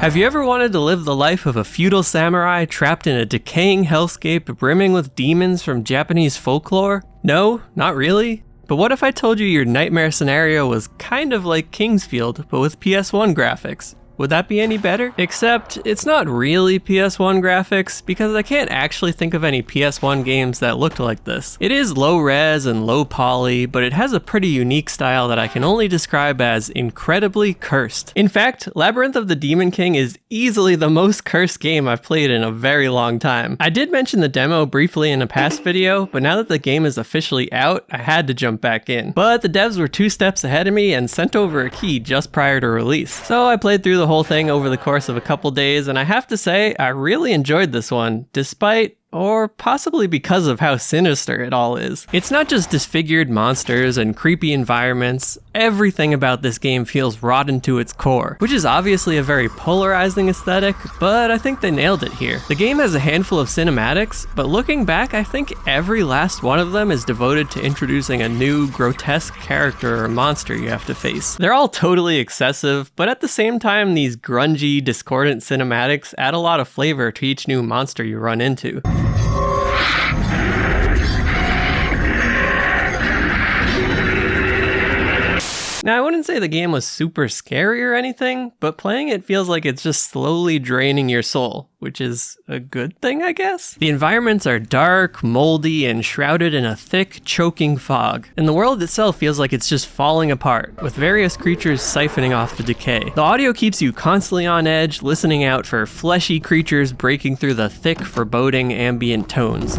Have you ever wanted to live the life of a feudal samurai trapped in a decaying hellscape brimming with demons from Japanese folklore? No, not really. But what if I told you your nightmare scenario was kind of like Kingsfield, but with PS1 graphics? Would that be any better? Except, it's not really PS1 graphics, because I can't actually think of any PS1 games that looked like this. It is low res and low poly, but it has a pretty unique style that I can only describe as incredibly cursed. In fact, Labyrinth of the Demon King is easily the most cursed game I've played in a very long time. I did mention the demo briefly in a past video, but now that the game is officially out, I had to jump back in. But the devs were 2 steps ahead of me and sent over a key just prior to release. So I played through the whole thing over the course of a couple days, and I have to say, I really enjoyed this one, despite, or possibly because of how sinister it all is. It's not just disfigured monsters and creepy environments, everything about this game feels rotten to its core, which is obviously a very polarizing aesthetic, but I think they nailed it here. The game has a handful of cinematics, but looking back, I think every last one of them is devoted to introducing a new, grotesque character or monster you have to face. They're all totally excessive, but at the same time, these grungy, discordant cinematics add a lot of flavor to each new monster you run into. Now, I wouldn't say the game was super scary or anything, but playing it feels like it's just slowly draining your soul, which is a good thing, I guess? The environments are dark, moldy, and shrouded in a thick, choking fog, and the world itself feels like it's just falling apart, with various creatures siphoning off the decay. The audio keeps you constantly on edge, listening out for fleshy creatures breaking through the thick, foreboding ambient tones.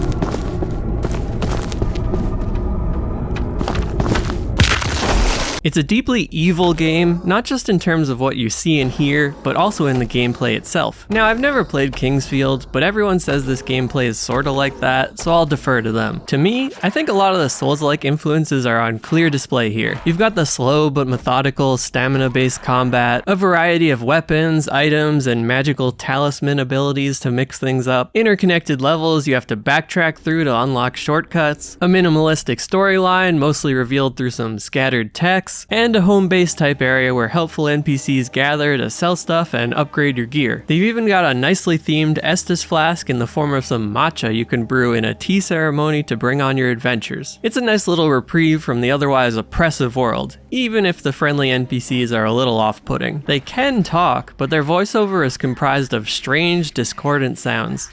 It's a deeply evil game, not just in terms of what you see and hear, but also in the gameplay itself. Now, I've never played Kingsfield, but everyone says this gameplay is sorta like that, so I'll defer to them. To me, I think a lot of the Souls-like influences are on clear display here. You've got the slow but methodical stamina-based combat, a variety of weapons, items, and magical talisman abilities to mix things up, interconnected levels you have to backtrack through to unlock shortcuts, a minimalistic storyline mostly revealed through some scattered text, and a home-based type area where helpful NPCs gather to sell stuff and upgrade your gear. They've even got a nicely themed Estus flask in the form of some matcha you can brew in a tea ceremony to bring on your adventures. It's a nice little reprieve from the otherwise oppressive world, even if the friendly NPCs are a little off-putting. They can talk, but their voiceover is comprised of strange, discordant sounds.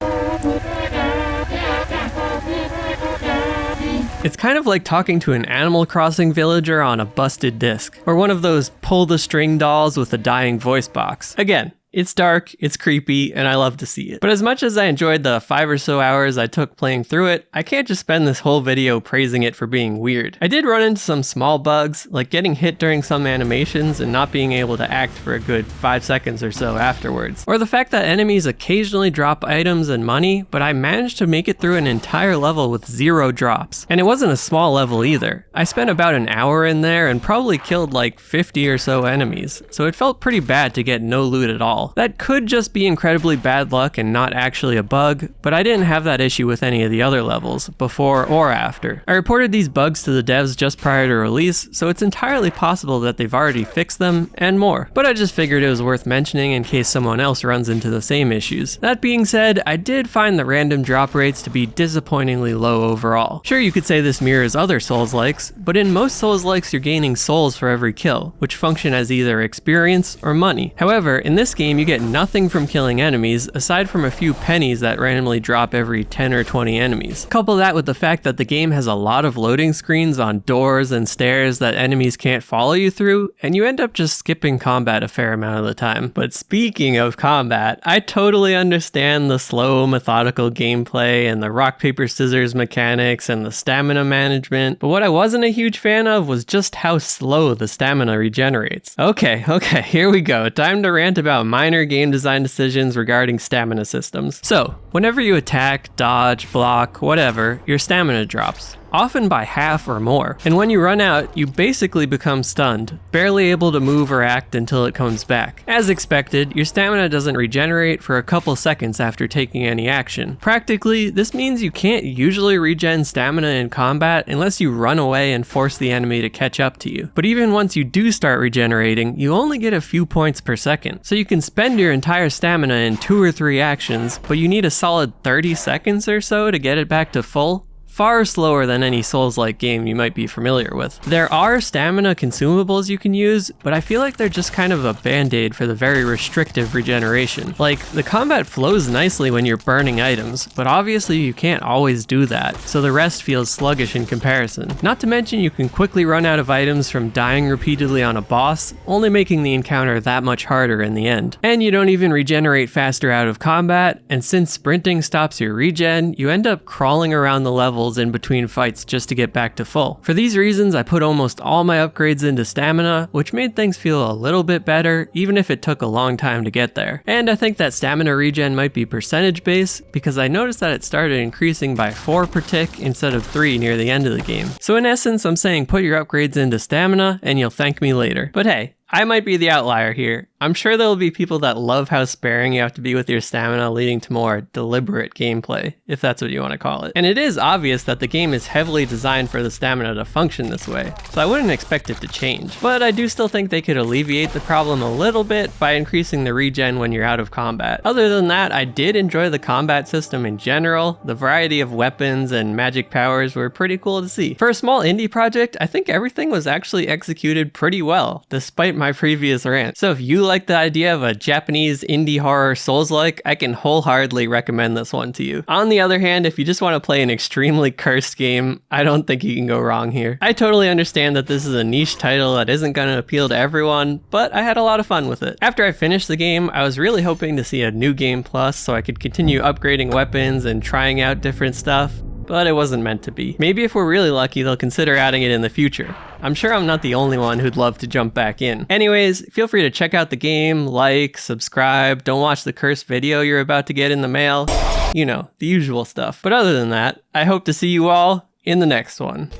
It's kind of like talking to an Animal Crossing villager on a busted disc, or one of those pull-the-string dolls with a dying voice box. Again, it's dark, it's creepy, and I love to see it. But as much as I enjoyed the 5 or so hours I took playing through it, I can't just spend this whole video praising it for being weird. I did run into some small bugs, like getting hit during some animations and not being able to act for a good 5 seconds or so afterwards. Or the fact that enemies occasionally drop items and money, but I managed to make it through an entire level with 0 drops. And it wasn't a small level either. I spent about an hour in there and probably killed like 50 or so enemies, so it felt pretty bad to get no loot at all. That could just be incredibly bad luck and not actually a bug, but I didn't have that issue with any of the other levels, before or after. I reported these bugs to the devs just prior to release, so it's entirely possible that they've already fixed them, and more. But I just figured it was worth mentioning in case someone else runs into the same issues. That being said, I did find the random drop rates to be disappointingly low overall. Sure, you could say this mirrors other Souls-likes, but in most Souls-likes you're gaining souls for every kill, which function as either experience or money. However, in this game you get nothing from killing enemies, aside from a few pennies that randomly drop every 10 or 20 enemies. Couple that with the fact that the game has a lot of loading screens on doors and stairs that enemies can't follow you through, and you end up just skipping combat a fair amount of the time. But speaking of combat, I totally understand the slow, methodical gameplay and the rock, paper, scissors mechanics and the stamina management, but what I wasn't a huge fan of was just how slow the stamina regenerates. Okay, here we go. Time to rant about minor game design decisions regarding stamina systems. So, whenever you attack, dodge, block, whatever, your stamina drops. often by half or more. And when you run out, you basically become stunned, barely able to move or act until it comes back. As expected, your stamina doesn't regenerate for a couple seconds after taking any action. Practically, this means you can't usually regen stamina in combat unless you run away and force the enemy to catch up to you. But even once you do start regenerating, you only get a few points per second. So you can spend your entire stamina in 2 or 3 actions, but you need a solid 30 seconds or so to get it back to full. Far slower than any Souls-like game you might be familiar with. There are stamina consumables you can use, but I feel like they're just kind of a band-aid for the very restrictive regeneration. Like, the combat flows nicely when you're burning items, but obviously you can't always do that, so the rest feels sluggish in comparison. Not to mention you can quickly run out of items from dying repeatedly on a boss, only making the encounter that much harder in the end. And you don't even regenerate faster out of combat, and since sprinting stops your regen, you end up crawling around the level in between fights just to get back to full. For these reasons, I put almost all my upgrades into stamina, which made things feel a little bit better, even if it took a long time to get there. And I think that stamina regen might be percentage based, because I noticed that it started increasing by 4 per tick instead of 3 near the end of the game. So in essence, I'm saying put your upgrades into stamina, and you'll thank me later. But hey, I might be the outlier here. I'm sure there will be people that love how sparing you have to be with your stamina, leading to more deliberate gameplay, if that's what you want to call it. And it is obvious that the game is heavily designed for the stamina to function this way, so I wouldn't expect it to change. But I do still think they could alleviate the problem a little bit by increasing the regen when you're out of combat. Other than that, I did enjoy the combat system in general. The variety of weapons and magic powers were pretty cool to see. For a small indie project, I think everything was actually executed pretty well, despite my previous rant. So if you like the idea of a Japanese indie horror Souls-like, I can wholeheartedly recommend this one to you. On the other hand, if you just want to play an extremely cursed game, I don't think you can go wrong here. I totally understand that this is a niche title that isn't going to appeal to everyone, but I had a lot of fun with it. After I finished the game, I was really hoping to see a new game plus so I could continue upgrading weapons and trying out different stuff. But it wasn't meant to be. Maybe if we're really lucky, they'll consider adding it in the future. I'm sure I'm not the only one who'd love to jump back in. Anyways, feel free to check out the game, like, subscribe, don't watch the cursed video you're about to get in the mail. You know, the usual stuff. But other than that, I hope to see you all in the next one.